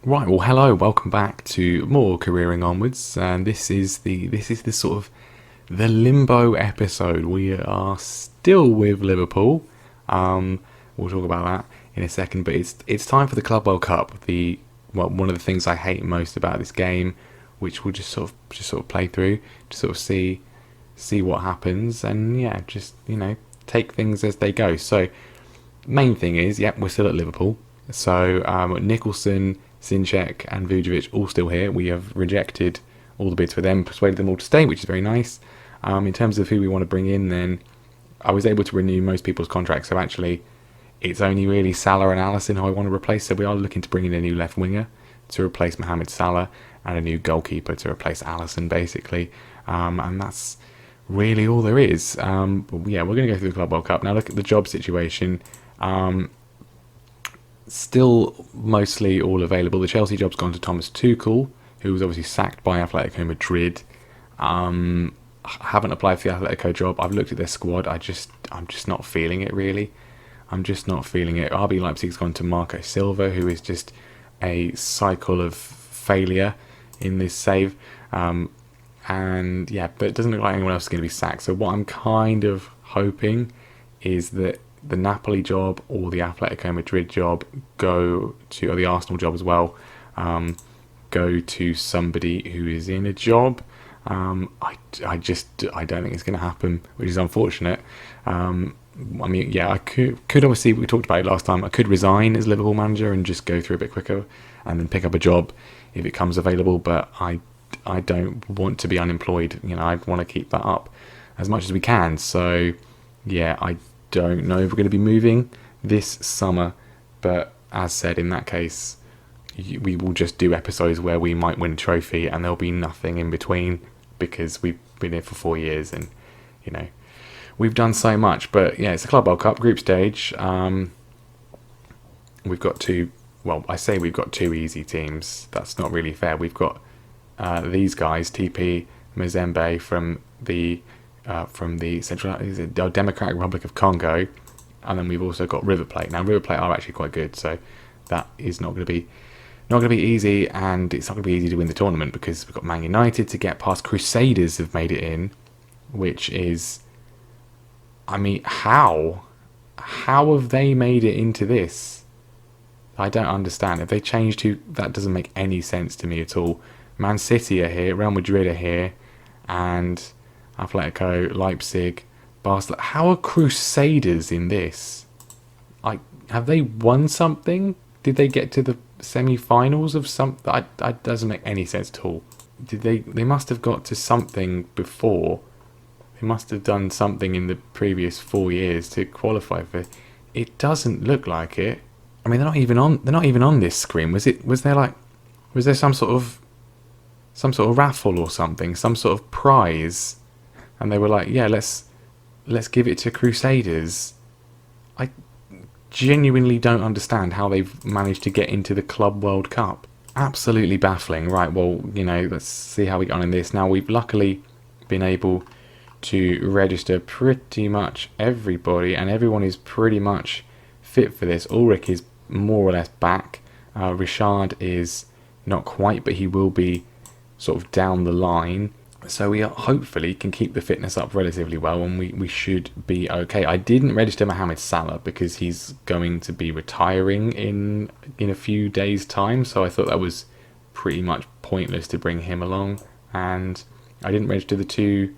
Right, well, hello, welcome back to more Careering Onwards, and this is the sort of the limbo episode. We are still with Liverpool. We'll talk about that in a second, but it's time for the Club World Cup. One of the things I hate most about this game, which we'll just sort of play through to sort of see what happens, and yeah, just take things as they go. So, main thing is, we're still at Liverpool. So Nicholson, Sinchek and Vujovic all still here. We have rejected all the bids for them, persuaded them all to stay, which is very nice. In terms of who we want to bring in, then I was able to renew most people's contracts. So actually, it's only really Salah and Alisson who I want to replace. So we are looking to bring in a new left winger to replace Mohamed Salah and a new goalkeeper to replace Alisson, basically. And that's really all there is. But yeah, we're going to go through the Club World Cup. Now look at the job situation. Still mostly all available. The Chelsea job's gone to Thomas Tuchel, who was obviously sacked by Atletico Madrid. I haven't applied for the Atletico job. I've looked at their squad. I'm just not feeling it, really. I'm just not feeling it. RB Leipzig's gone to Marco Silva, who is just a cycle of failure in this save. And yeah, but it doesn't look like anyone else is going to be sacked. So what I'm kind of hoping is that the Napoli job or the Atletico Madrid job or the Arsenal job as well, go to somebody who is in a job. I don't think it's going to happen, which is unfortunate. I could obviously, we talked about it last time, I could resign as Liverpool manager and just go through a bit quicker and then pick up a job if it comes available, but I don't want to be unemployed. I want to keep that up as much as we can. So yeah, I don't know if we're going to be moving this summer, but as said, in that case, we will just do episodes where we might win a trophy and there'll be nothing in between because we've been here for 4 years and we've done so much. But yeah, it's a Club World Cup group stage. We've got two easy teams. That's not really fair. We've got these guys, TP Mazembe from the Central Democratic Republic of Congo, and then we've also got River Plate. Now River Plate are actually quite good, so that is not going to be easy, and it's not going to be easy to win the tournament because we've got Man United to get past. Crusaders have made it in, which is, how have they made it into this? I don't understand. If they changed that doesn't make any sense to me at all. Man City are here, Real Madrid are here, and Atletico, Leipzig, Barcelona. How are Crusaders in this? Have they won something? Did they get to the semi-finals of something? That doesn't make any sense at all. They must have got to something before. They must have done something in the previous 4 years to qualify for it. It doesn't look like it. They're not even on this screen. Was there some sort of raffle or something, some sort of prize? And they were like, yeah, let's give it to Crusaders. I genuinely don't understand how they've managed to get into the Club World Cup. Absolutely baffling. Right, well, let's see how we get on in this. Now, we've luckily been able to register pretty much everybody, and everyone is pretty much fit for this. Ulrich is more or less back. Richard is not quite, but he will be sort of down the line. So we hopefully can keep the fitness up relatively well, and we should be okay. I didn't register Mohamed Salah because he's going to be retiring in a few days' time, so I thought that was pretty much pointless to bring him along. And I didn't register the two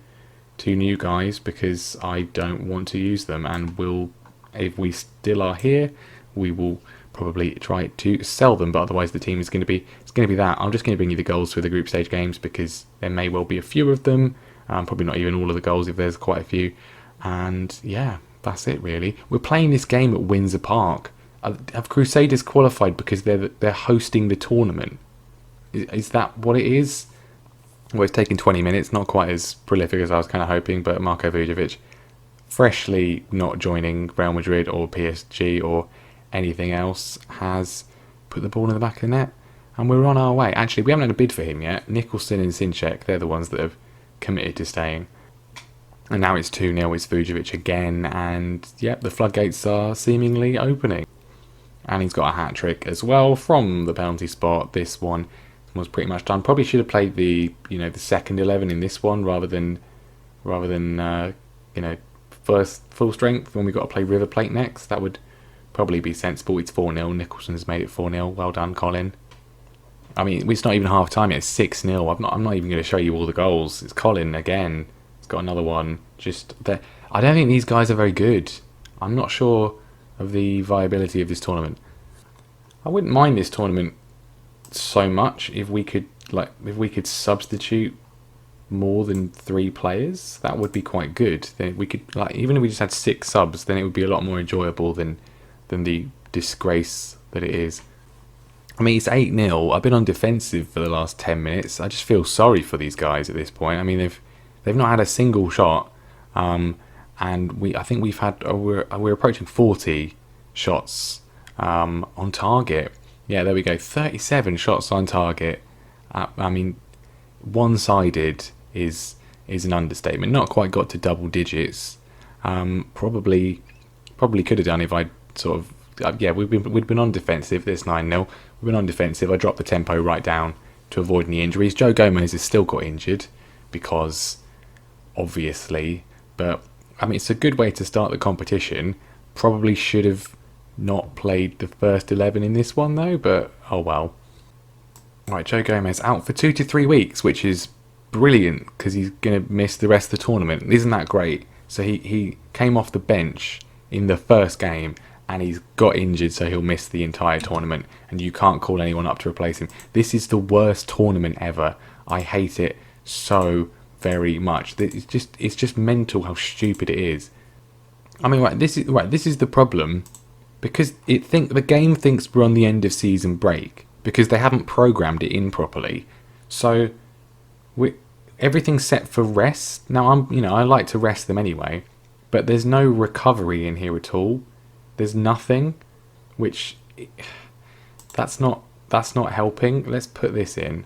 new guys because I don't want to use them, and if we still are here, we will probably try to sell them, but otherwise the team is going to be that. I'm just going to bring you the goals for the group stage games because there may well be a few of them, probably not even all of the goals if there's quite a few. And yeah, that's it really. We're playing this game at Windsor Park. Have Crusaders qualified because they're hosting the tournament? Is that what it is? Well, it's taken 20 minutes, not quite as prolific as I was kind of hoping, but Marko Vujovic freshly not joining Real Madrid or PSG or anything else has put the ball in the back of the net, and we're on our way. Actually, we haven't had a bid for him yet. Nicholson and Sinchek, they're the ones that have committed to staying. And now it's 2-0, it's Vujovic again, and yep, the floodgates are seemingly opening. And he's got a hat-trick as well from the penalty spot. This one was pretty much done. Probably should have played the second 11 in this one rather than first full strength when we got to play River Plate next. That would probably be sensible. It's 4-0. Nicholson's made it 4-0. Well done, Colin. I mean, it's not even half time yet. It's 6-0. I'm not even going to show you all the goals. It's Colin again. He's got another one. I don't think these guys are very good. I'm not sure of the viability of this tournament. I wouldn't mind this tournament so much if we could substitute more than 3 players. That would be quite good. Then we could, even if we just had 6 subs, then it would be a lot more enjoyable than the disgrace that it is. I mean, it's 8-0. I've been on defensive for the last 10 minutes. I just feel sorry for these guys at this point. I mean, they've not had a single shot, and I think we've had we're approaching 40 shots on target. Yeah, there we go. 37 shots on target. I mean, one-sided is an understatement. Not quite got to double digits. Probably could have done if I sort of. We'd been on defensive. This 9-0. We've been on defensive. I dropped the tempo right down to avoid any injuries. Joe Gomez has still got injured because, obviously, but I mean it's a good way to start the competition. Probably should have not played the first 11 in this one though, but oh well. Right, Joe Gomez out for 2 to 3 weeks, which is brilliant because he's going to miss the rest of the tournament. Isn't that great? So he came off the bench in the first game and he's got injured, so he'll miss the entire tournament and you can't call anyone up to replace him. This is the worst tournament ever. I hate it so very much. It's just mental how stupid it is. I mean, this is the problem, because the game thinks we're on the end of season break because they haven't programmed it in properly. So everything's set for rest. Now I like to rest them anyway, but there's no recovery in here at all. There's nothing, which that's not helping. Let's put this in.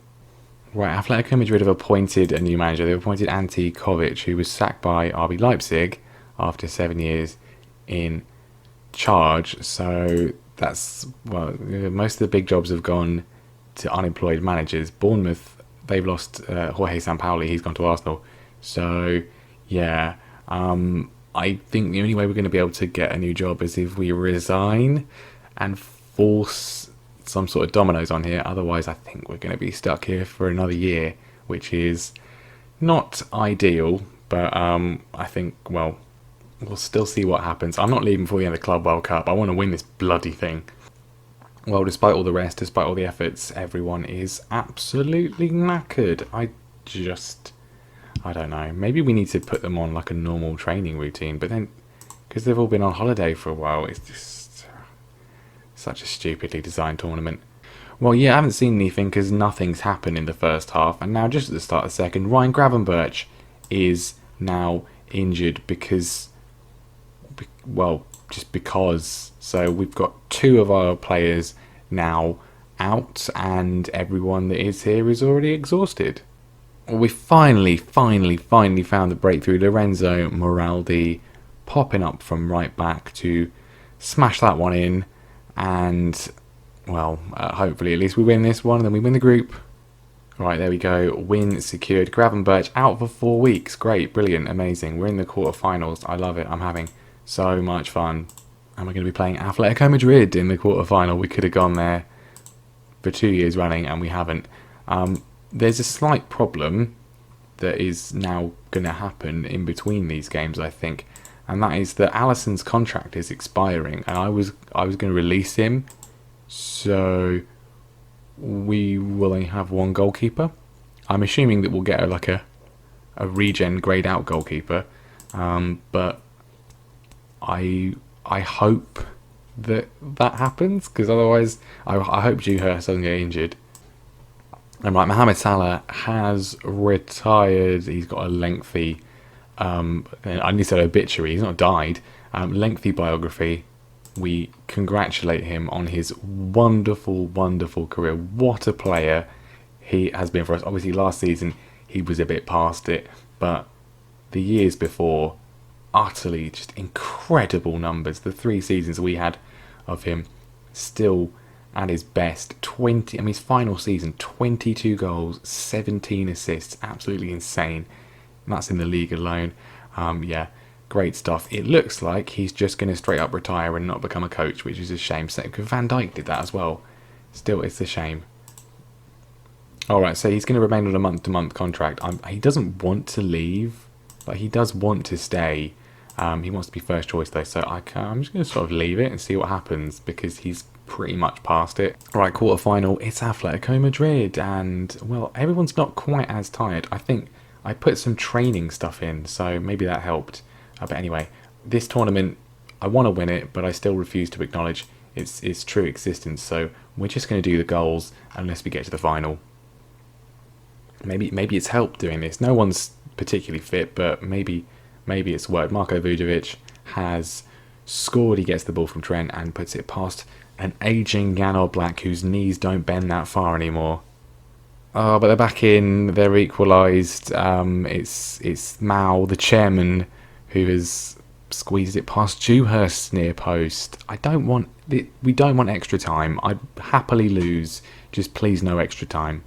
Right, Atletico Madrid have appointed a new manager. They've appointed Ante Kovic, who was sacked by RB Leipzig after 7 years in charge. So most of the big jobs have gone to unemployed managers. Bournemouth, they've lost Jorge Sampaoli. He's gone to Arsenal. So yeah, I think the only way we're going to be able to get a new job is if we resign and force some sort of dominoes on here. Otherwise, I think we're going to be stuck here for another year, which is not ideal. But I think, we'll still see what happens. I'm not leaving before the end of the Club World Cup. I want to win this bloody thing. Well, despite all the rest, despite all the efforts, everyone is absolutely knackered. I don't know. Maybe we need to put them on like a normal training routine, but then because they've all been on holiday for a while, it's just such a stupidly designed tournament. Well, yeah, I haven't seen anything because nothing's happened in the first half, and now just at the start of the second, Ryan Gravenberch is now injured because. So we've got 2 of our players now out, and everyone that is here is already exhausted. We finally found the breakthrough. Lorenzo Moraldi popping up from right back to smash that one in, and hopefully at least we win this one and then we win the group. Right, there we go. Win secured. Gravenberch out for 4 weeks. Great, brilliant, amazing. We're in the quarterfinals. I love it. I'm having so much fun. And we're going to be playing Atletico Madrid in the quarterfinal. We could have gone there for 2 years running and we haven't. There's a slight problem that is now going to happen in between these games, I think, and that is that Alisson's contract is expiring, and I was going to release him, so we will only have 1 goalkeeper. I'm assuming that we'll get a regen grade out goalkeeper, but I hope that happens, because otherwise I hope Juha doesn't get injured. And right, Mohamed Salah has retired. He's got a lengthy, I need to say obituary, he's not died, lengthy biography. We congratulate him on his wonderful, wonderful career. What a player he has been for us. Obviously last season he was a bit past it, but the years before, utterly just incredible numbers. The 3 seasons we had of him still at his best. 20, I mean, his final season, 22 goals, 17 assists. Absolutely insane. And that's in the league alone. Yeah, great stuff. It looks like he's just going to straight up retire and not become a coach, which is a shame. Because Van Dijk did that as well. Still, it's a shame. Alright, so he's going to remain on a month-to-month contract. He doesn't want to leave, but he does want to stay. He wants to be first choice though, so I'm just going to sort of leave it and see what happens, because he's pretty much past it. Right, quarter-final, it's Atletico Madrid, and, well, everyone's not quite as tired. I think I put some training stuff in, so maybe that helped. But anyway, this tournament, I want to win it, but I still refuse to acknowledge its true existence, so we're just going to do the goals unless we get to the final. Maybe it's helped doing this. No one's particularly fit, but maybe it's worked. Marko Vujovic has scored. He gets the ball from Trent and puts it past an aging Jan Oblak whose knees don't bend that far anymore. Oh, but they're back in. They're equalised. It's Mao, the chairman, who has squeezed it past Dewhurst's near post. We don't want extra time. I'd happily lose. Just please no extra time.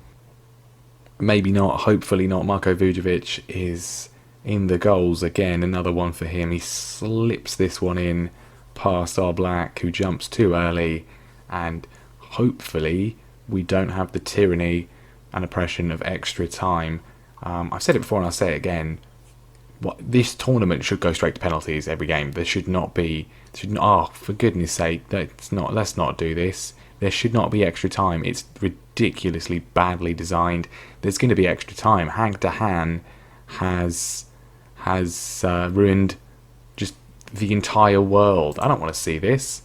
Maybe not, hopefully not. Marko Vujovic is in the goals again. Another one for him. He slips this one in past Oblak, who jumps too early. And hopefully we don't have the tyranny and oppression of extra time. I've said it before and I'll say it again. This tournament should go straight to penalties every game. There should not be... for goodness sake, let's not do this. There should not be extra time. It's ridiculously badly designed. There's going to be extra time. Hank Dahan has ruined just the entire world. I don't want to see this.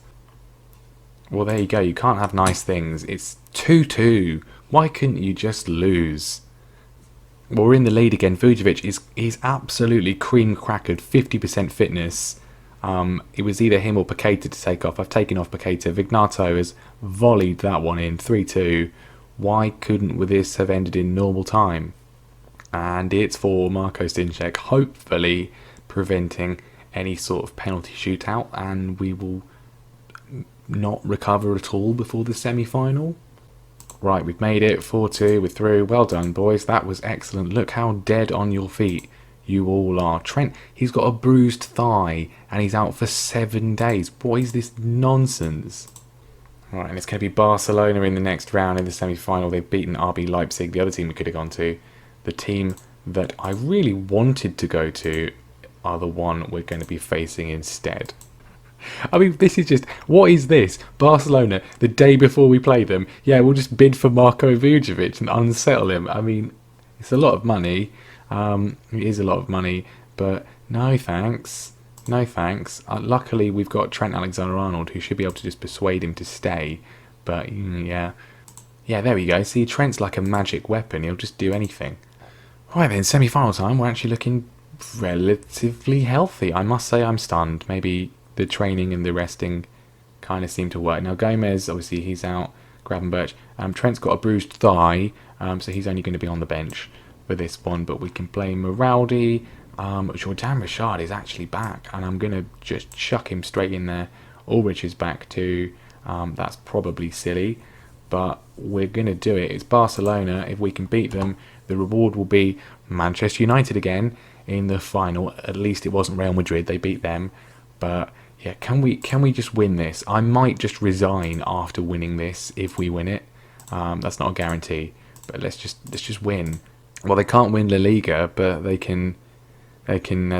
Well, there you go. You can't have nice things. It's 2-2. Why couldn't you just lose? Well, we're in the lead again. Vujovic he's absolutely cream crackered. 50% fitness. It was either him or Paqueta to take off. I've taken off Paqueta. Vignato has volleyed that one in 3-2. Why couldn't this have ended in normal time? And it's for Marko Stinček, hopefully preventing any sort of penalty shootout, and we will not recover at all before the semi-final. Right, we've made it. 4-2, we're through. Well done, boys. That was excellent. Look how dead on your feet you all are. Trent, he's got a bruised thigh and he's out for 7 days. What is this nonsense? Right, and it's going to be Barcelona in the next round in the semi-final. They've beaten RB Leipzig, the other team we could have gone to. The team that I really wanted to go to are the one we're going to be facing instead. I mean, this is just... What is this? Barcelona, the day before we play them. Yeah, we'll just bid for Marko Vujovic and unsettle him. I mean, it's a lot of money. It is a lot of money, but no thanks. No thanks. Luckily, we've got Trent Alexander-Arnold, who should be able to just persuade him to stay. But, yeah. Yeah, there we go. See, Trent's like a magic weapon. He'll just do anything. Right then, semi-final time. We're actually looking relatively healthy. I must say I'm stunned. Maybe the training and the resting kind of seem to work. Now, Gomez, obviously, he's out. Gravenberch. Trent's got a bruised thigh, so he's only going to be on the bench for this one. But we can play Moraldi. Jordan Richard is actually back, and I'm going to just chuck him straight in there. Ulrich is back too. That's probably silly, but we're going to do it. It's Barcelona. If we can beat them, the reward will be Manchester United again in the final. At least it wasn't Real Madrid. They beat them. But yeah, can we just win this? I might just resign after winning this if we win it. That's not a guarantee, but let's just win. Well, they can't win La Liga, but they can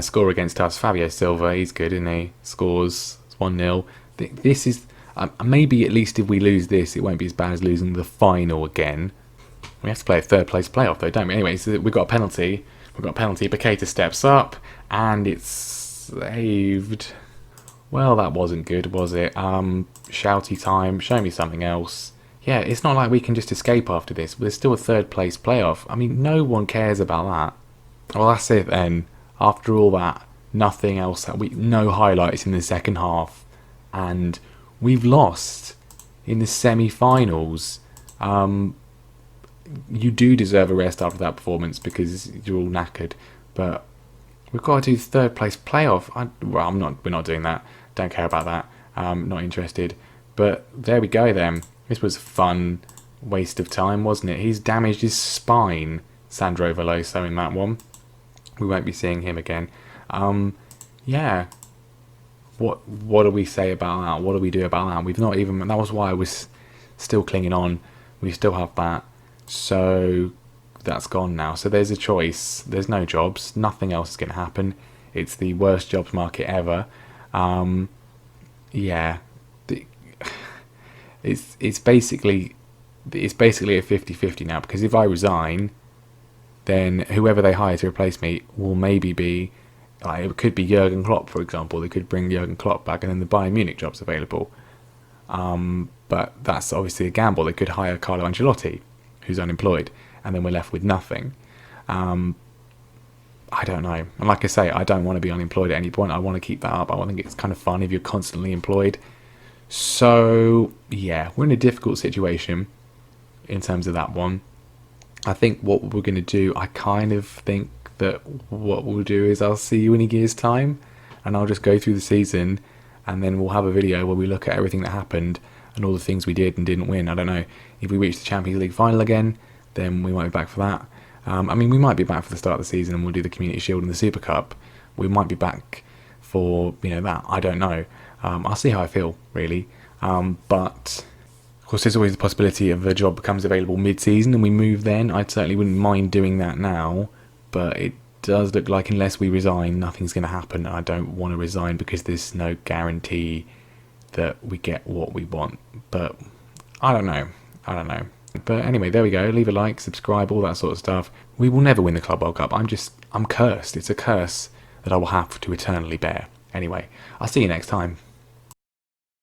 score against us. Fabio Silva, he's good, isn't he? Scores 1-0. This is maybe at least if we lose this, it won't be as bad as losing the final again. We have to play a third place playoff though, don't we? Anyway, so we've got a penalty. Paqueta steps up and it's saved. Well, that wasn't good, was it? Shouty time. Show me something else. Yeah, it's not like we can just escape after this. There's still a third place playoff. I mean, no one cares about that. Well, that's it then. After all that, nothing else. No highlights in the second half, and we've lost in the semi-finals. You do deserve a rest after that performance because you're all knackered. But we've got to do the third place playoff. We're not doing that. Don't care about that. Not interested. But there we go then. This was a fun waste of time, wasn't it? He's damaged his spine, Sandro Veloso, in that one. We won't be seeing him again. Yeah. What do we say about that? What do we do about that? We've not even... That was why I was still clinging on. We still have that. So that's gone now. So there's a choice. There's no jobs. Nothing else is going to happen. It's the worst jobs market ever. Yeah. It's basically a 50-50 now, because if I resign, then whoever they hire to replace me will maybe be, like, it could be Jurgen Klopp, for example. They could bring Jurgen Klopp back, and then the Bayern Munich job's available. But that's obviously a gamble. They could hire Carlo Ancelotti, who's unemployed, and then we're left with nothing. I don't know. And like I say, I don't want to be unemployed at any point. I want to keep that up. I think it's kind of fun if you're constantly employed. So, yeah, we're in a difficult situation in terms of that one. I think what we're going to do, I kind of think that what we'll do is I'll see you in a year's time, and I'll just go through the season, and then we'll have a video where we look at everything that happened and all the things we did and didn't win. I don't know. If we reach the Champions League final again, then we might be back for that. I mean, we might be back for the start of the season, and we'll do the Community Shield and the Super Cup. We might be back for, that. I don't know. I'll see how I feel, really. But, of course, there's always the possibility of a job becomes available mid-season and we move then. I certainly wouldn't mind doing that now, but it does look like unless we resign, nothing's going to happen. I don't want to resign because there's no guarantee that we get what we want. But I don't know. But anyway, there we go. Leave a like, subscribe, all that sort of stuff. We will never win the Club World Cup. I'm cursed. It's a curse that I will have to eternally bear. Anyway, I'll see you next time.